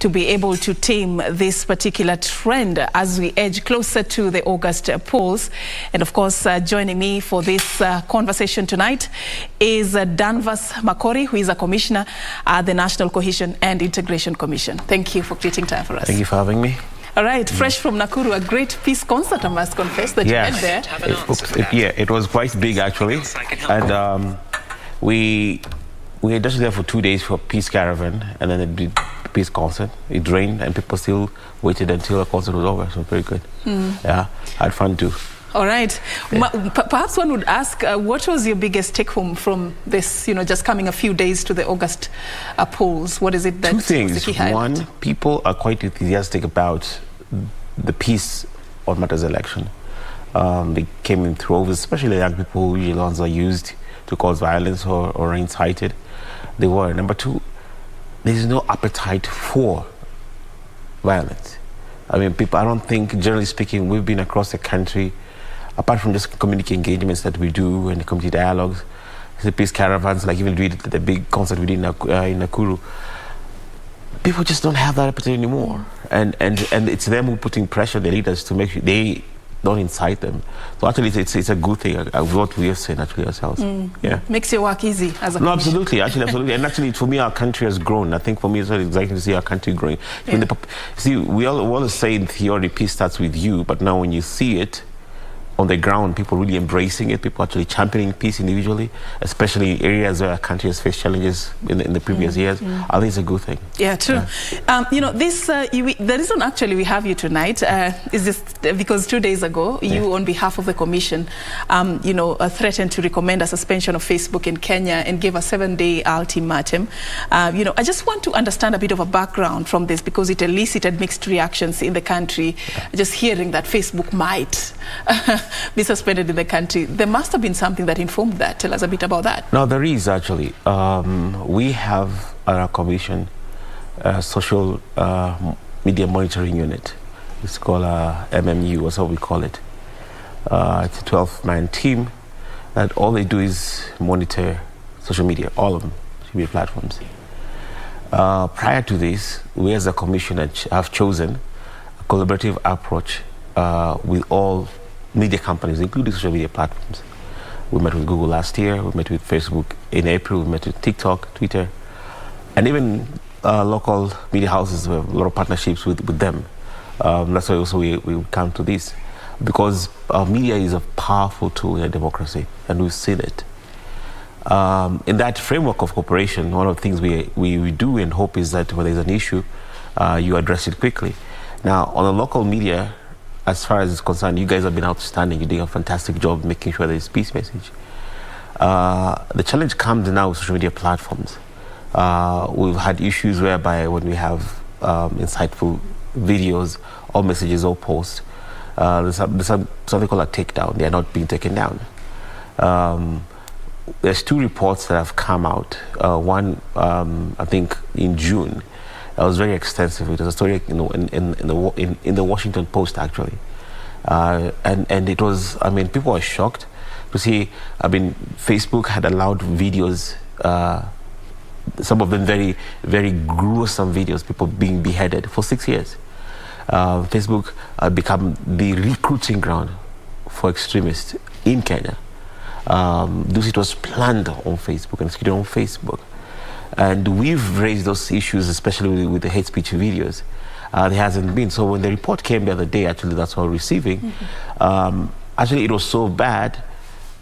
to be able to tame this particular trend as we edge closer to the August polls. And of course, joining me for this conversation tonight is Danvas Makori, who is a commissioner at the National Cohesion and Integration Commission. Thank you for creating time for us. Thank you for having me. All right, fresh from Nakuru, a great peace concert, I must confess, that you had there. It was quite big, actually. And we were just there for 2 days for peace caravan, and then it did peace concert. It rained, and people still waited until the concert was over. So very good. Yeah, I had fun too. All right. Yeah. Perhaps one would ask, what was your biggest take home from this, just coming a few days to the August polls? What is it that... Two things. One, people are quite enthusiastic about the peace on matters election. They came in droves, especially young people who usually ones are used to cause violence or are incited. They were. Number two, there's no appetite for violence. I mean, people, I don't think, generally speaking, we've been across the country, apart from just community engagements that we do and the community dialogues, the peace caravans, like even the big concert we did in Nakuru, people just don't have that appetite anymore. And it's them who putting pressure on the leaders to make sure they don't incite them. So actually, it's a good thing, what we have seen actually ourselves. Yeah. Makes your work easy as a commissioner. Absolutely, absolutely. And actually, for me, our country has grown. I think for me, it's really exciting to see our country growing. Yeah. See, we always say in theory, peace starts with you, but now when you see it on the ground, people really embracing it, people actually championing peace individually, especially in areas where our country has faced challenges in the previous years. I think it's a good thing. Yeah, true. Yeah. The reason actually we have you tonight is just because 2 days ago, you on behalf of the Commission, threatened to recommend a suspension of Facebook in Kenya and gave a 7-day ultimatum. I just want to understand a bit of a background from this because it elicited mixed reactions in the country. Just hearing that Facebook might be suspended in the country. There must have been something that informed that. Tell us a bit about that. No, there is actually. We have our commission, social media monitoring unit. It's called MMU, that's what we call it. It's a 12-man team that all they do is monitor social media, all of them, social media platforms. Prior to this, we as a commission have chosen a collaborative approach with all media companies, including social media platforms. We met with Google last year, we met with Facebook in April, we met with TikTok, Twitter, and even local media houses. We have a lot of partnerships with them. That's why also we come to this, because media is a powerful tool in a democracy, and we've seen it. In that framework of cooperation, one of the things we do and hope is that when there's an issue, you address it quickly. Now, on the local media, as far as it's concerned, you guys have been outstanding. You're doing a fantastic job making sure there's peace message. The challenge comes now with social media platforms. We've had issues whereby when we have insightful videos or messages or posts, there's something called a takedown. They are not being taken down. There's 2 reports that have come out. One, I think, in June. It was very extensive. It was a story, in the Washington Post actually, and it was. I mean, people were shocked to see. I mean, Facebook had allowed videos, some of them very, very gruesome videos, people being beheaded for 6 years. Facebook become the recruiting ground for extremists in Kenya. It was planned on Facebook and executed on Facebook. And we've raised those issues, especially with the hate speech videos. There hasn't been. So when the report came the other day, actually, that's what we're receiving. Actually, it was so bad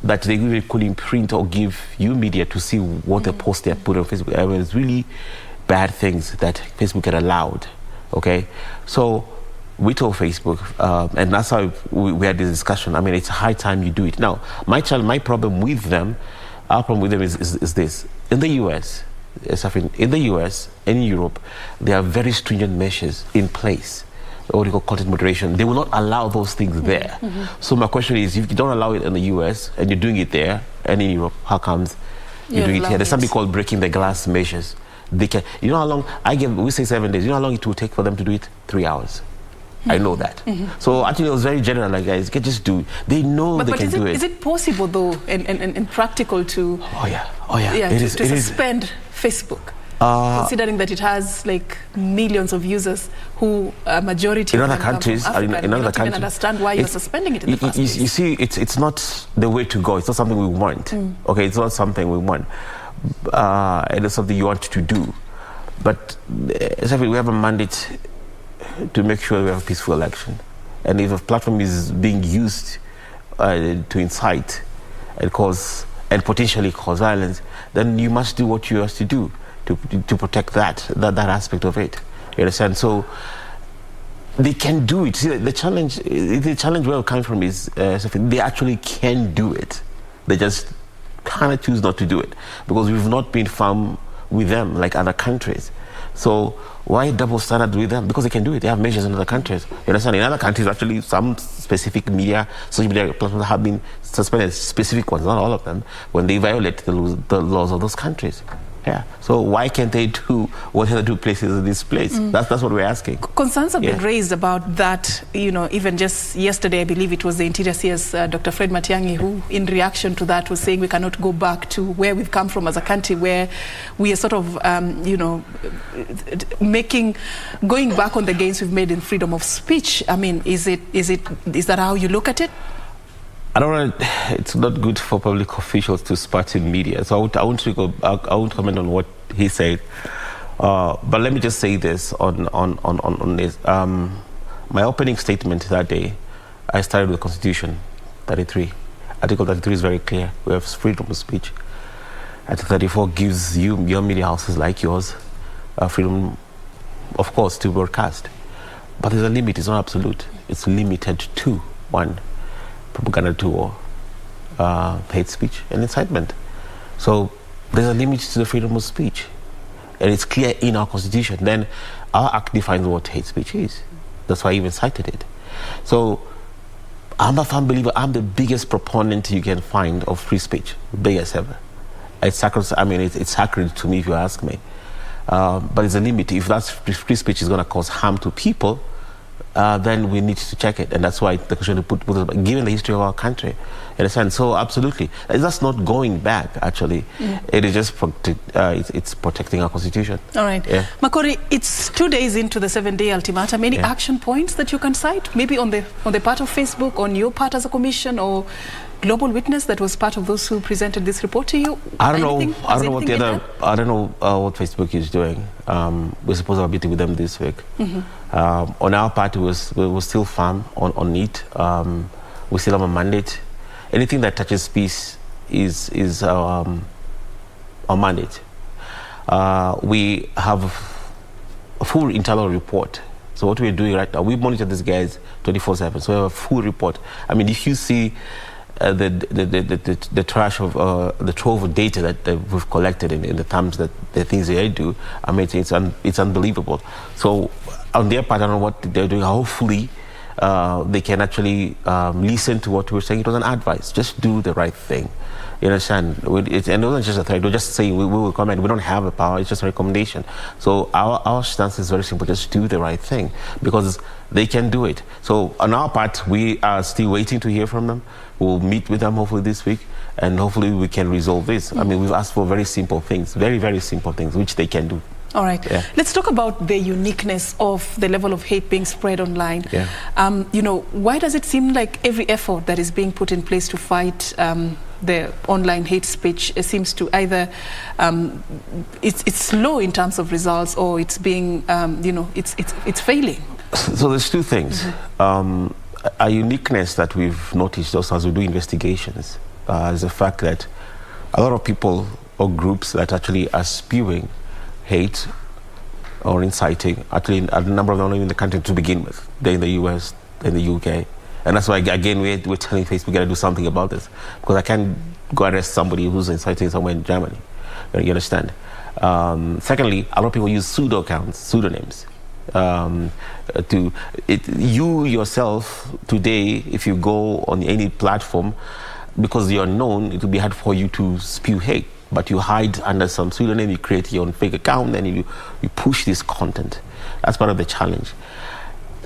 that they really couldn't print or give you media to see what the post they put on Facebook. I mean, it's really bad things that Facebook had allowed. Okay, so we told Facebook, and that's how we had this discussion. I mean, it's high time you do it. Now, my problem with them, our problem with them is this: in the US. Serfine, in the US and in Europe, there are very stringent measures in place, what we call content moderation. They will not allow those things there. So my question is, if you don't allow it in the US and you're doing it there and in Europe, how comes you're doing it here? There's something called breaking the glass measures. They can, you know how long, we say 7 days, you know how long it will take for them to do it? 3 hours. I know that. So actually it was very general, like guys, can just do it. They know they can do it. Is it possible though and practical to it is suspend Facebook? Considering that it has like millions of users who majority in of other them countries, come from Africa, in other don't countries, even understand why you're suspending it in the first place. You see, it's not the way to go. It's not something we want. Okay, it's not something we want. It is something you want to do. But we have a mandate to make sure we have a peaceful election. And if a platform is being used to incite and potentially cause violence, then you must do what you have to do to protect that aspect of it. You understand? So they can do it. See, the challenge where it comes from is they actually can do it. They just kind of choose not to do it because we've not been firm with them like other countries. So why double standard with them? Because they can do it. They have measures in other countries. You understand? In other countries, actually, some specific social media platforms have been suspended, specific ones, not all of them, when they violate the laws of those countries. Yeah. So why can't they do what they do places in this place? That's what we're asking. Concerns have been raised about that. You know, even just yesterday, I believe it was the Interior CS, Dr. Fred Matiang'i, who, in reaction to that, was saying we cannot go back to where we've come from as a country, where we are sort of, going back on the gains we've made in freedom of speech. I mean, is that how you look at it? I don't know. It's not good for public officials to spat in media. So I won't comment on what he said. But let me just say this on this. My opening statement that day, I started with Constitution 33. Article 33 is very clear. We have freedom of speech. Article 34 gives your media houses like yours freedom, of course, to broadcast. But there's a limit. It's not absolute. It's limited to one. Propaganda tool, hate speech and incitement. So there's a limit to the freedom of speech, and it's clear in our Constitution. Then our Act defines what hate speech is. That's why I even cited it. So I'm a firm believer. I'm the biggest proponent you can find of free speech, biggest ever. It's sacred. I mean, it's sacred to me if you ask me. But there's a limit. If that free speech is going to cause harm to people, then we need to check it, and that's why the question put given the history of our country, you understand? So absolutely, that's not going back. Actually, it is just it's protecting our Constitution. All right, Makori, it's 2 days into the 7-day ultimatum. Any action points that you can cite, maybe on the part of Facebook, on your part as a commission, or Global Witness that was part of those who presented this report to you? I don't know what Facebook is doing. We're supposed to have a meeting with them this week. On our part, we were still firm on it. We still have a mandate. Anything that touches peace is our mandate. We have a full internal report. So what we're doing right now, we monitor these guys 24/7. So we have a full report. I mean, if you see the trash of the trove of data that we've collected in the terms that the things they do, I mean, it's unbelievable. So on their part, I don't know what they're doing. Hopefully, they can actually listen to what we're saying. It was an advice. Just do the right thing. You understand? And it wasn't just a threat. We're just saying we will comment. We don't have a power. It's just a recommendation. So our stance is very simple. Just do the right thing because they can do it. So on our part, we are still waiting to hear from them. We'll meet with them hopefully this week, and hopefully we can resolve this. I mean, we've asked for very simple things, very, very simple things, which they can do. All right. Yeah. Let's talk about the uniqueness of the level of hate being spread online. Yeah. Why does it seem like every effort that is being put in place to fight the online hate speech seems to either it's slow in terms of results, or it's being it's failing? So there's two things. A uniqueness that we've noticed also as we do investigations is the fact that a lot of people or groups that actually are spewing hate or inciting, actually a number of them in the country to begin with. They're in the US, they're in the UK. And that's why, again, we're telling Facebook, we got to do something about this. Because I can't go arrest somebody who's inciting somewhere in Germany. You understand? Secondly, a lot of people use pseudo accounts, pseudonyms. You yourself today, if you go on any platform, because you're known, it will be hard for you to spew hate. But you hide under some pseudonym, you create your own fake account, and you push this content. That's part of the challenge.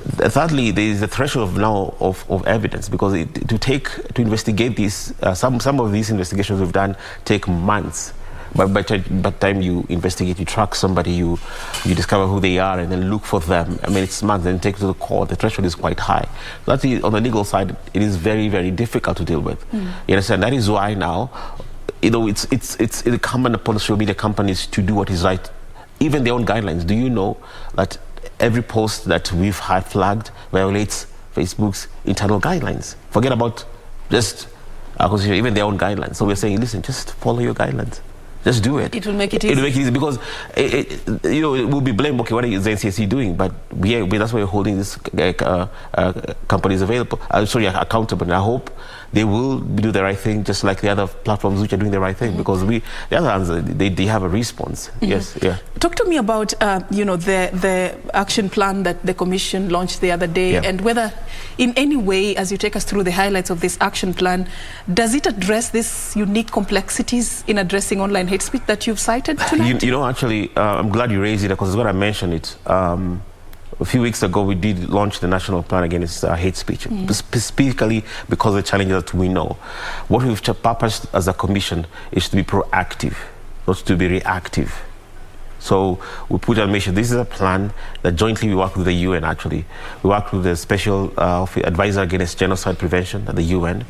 Thirdly, there is a threshold now of evidence, because to investigate this, some of these investigations we've done take months. But by the time you investigate, you track somebody, you discover who they are, and then look for them. I mean, it's months, then take to the court. The threshold is quite high. So that's on the legal side, it is very, very difficult to deal with. You understand? That is why now, you know, it's incumbent upon social media companies to do what is right, even their own guidelines. Do you know that every post that we've had flagged violates Facebook's internal guidelines? Forget about just even their own guidelines. So we're saying, listen, just follow your guidelines. Just do it. It will make it easy. It will make it easy because, you know, it will be blamed, okay, what is the NCIC doing? But that's why we're holding these companies accountable. And I hope they will do the right thing, just like the other platforms which are doing the right thing, because the other ones, they have a response. Yes, yeah. Talk to me about, you know, the action plan that the Commission launched the other day, and whether in any way, as you take us through the highlights of this action plan, does it address these unique complexities in addressing online hate speech that you've cited tonight? You know, actually, I'm glad you raised it, because when I mentioned it, a few weeks ago, we did launch the national plan against hate speech, specifically because of the challenges that we know. What we've purposed as a commission is to be proactive, not to be reactive. So we put on mission. This is a plan that jointly we work with the UN, actually. We work with the Special Advisor Against Genocide Prevention at the UN.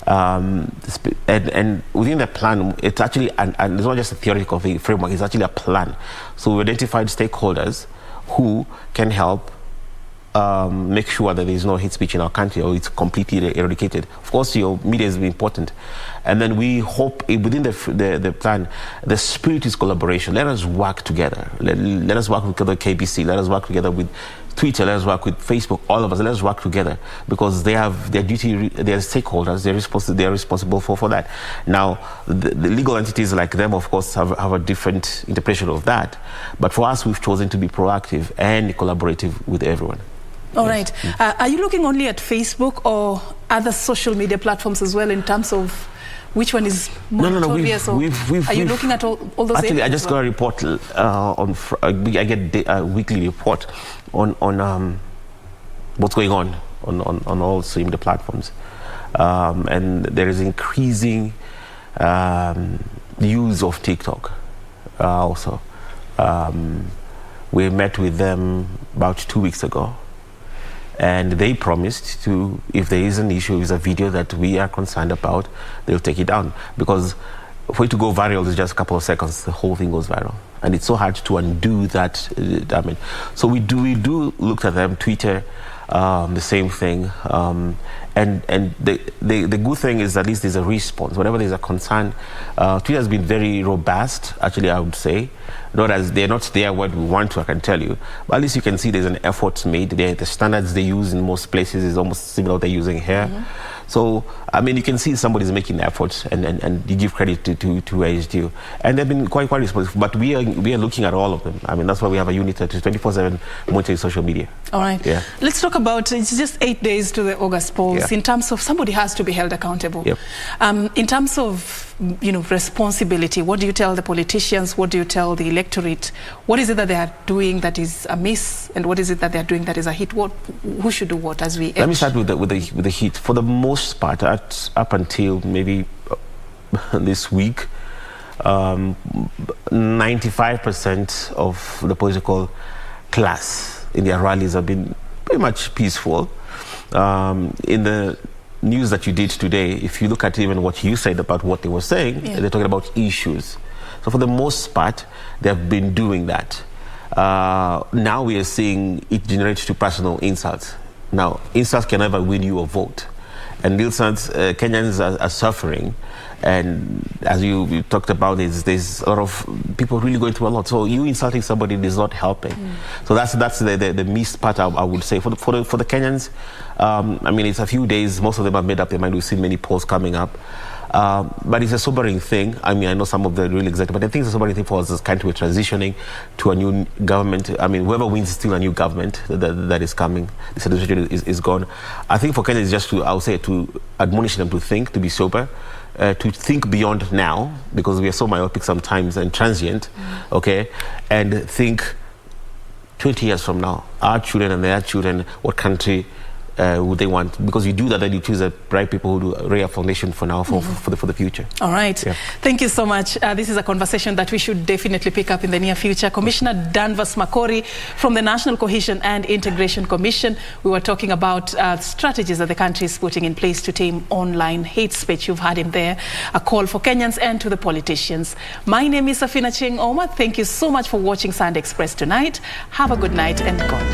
And within the plan, it's actually, and it's not just a theoretical framework, it's actually a plan. So we identified stakeholders who can help make sure that there is no hate speech in our country, or it's completely eradicated. Of course, your media is important. And then we hope within the plan, the spirit is collaboration. Let us work together. Let us work with the KBC. Let us work together with Twitter. Let us work with Facebook. All of us. Let us work together, because they have their duty. They are stakeholders. They are responsible for that. Now, the legal entities like them, of course, have a different interpretation of that. But for us, we've chosen to be proactive and collaborative with everyone. All right. Are you looking only at Facebook or other social media platforms as well, in terms of which one is more notorious? Are you looking at all those? Actually, I just got a report I get a weekly report on what's going on all social media platforms, and there is increasing use of TikTok also. We met with them about 2 weeks ago, and they promised to, if there is an issue with a video that we are concerned about, they'll take it down. Because for it to go viral is just a couple of seconds, the whole thing goes viral. And it's so hard to undo that damage. So we do look at them, Twitter, the same thing. And the good thing is at least there's a response. Whenever there's a concern, Twitter has been very robust, actually, I would say. They're not there what we want to, I can tell you. But at least you can see there's an effort made. The standards they use in most places is almost similar to what they're using here. So, I mean, you can see somebody's making efforts, and you give credit to HDU. And they've been quite responsive. But we are looking at all of them. I mean, that's why we have a unit that is 24/7 monitoring social media. All right. Yeah. Let's talk about, it's just 8 days to the August polls. Yeah. In terms of, somebody has to be held accountable. Yep. In terms of, you know, responsibility, what do you tell the politicians? What do you tell the electorate? What is it that they are doing that is amiss, and what is it that they are doing that is a hit? Who should do what as we Let me start with the hit. For the most part, up until maybe this week, 95% of the political class in their rallies have been pretty much peaceful. In the news that you did today, if you look at even what you said about what they were saying, they're talking about issues. So for the most part, they have been doing that. Now we are seeing it generate to personal insults. Now, insults can never win you a vote. And insults, Kenyans are suffering. And as you talked about, there's a lot of people really going through a lot. So you insulting somebody is not helping. So that's the missed part, I would say. For the Kenyans, I mean, it's a few days. Most of them have made up their mind. We've seen many polls coming up. But it's a sobering thing. I mean, I know some of the really excited, but I think it's a sobering thing for us as country. We're transitioning to a new government. I mean, whoever wins is still a new government that is coming. This administration is gone. I think for Kenya, it's just I would say, to admonish them to think, to be sober, to think beyond now, because we are so myopic sometimes and transient, okay? And think 20 years from now, our children and their children, what country would they want? Because you do that, then you choose the right people who do a foundation for now, for the future. All right. Yeah. Thank you so much. This is a conversation that we should definitely pick up in the near future. Commissioner Danvas Makori from the National Cohesion and Integration Commission. We were talking about strategies that the country is putting in place to tame online hate speech. You've heard him there. A call for Kenyans and to the politicians. My name is Serfine. Thank you so much for watching Sunday Express tonight. Have a good night and God bless.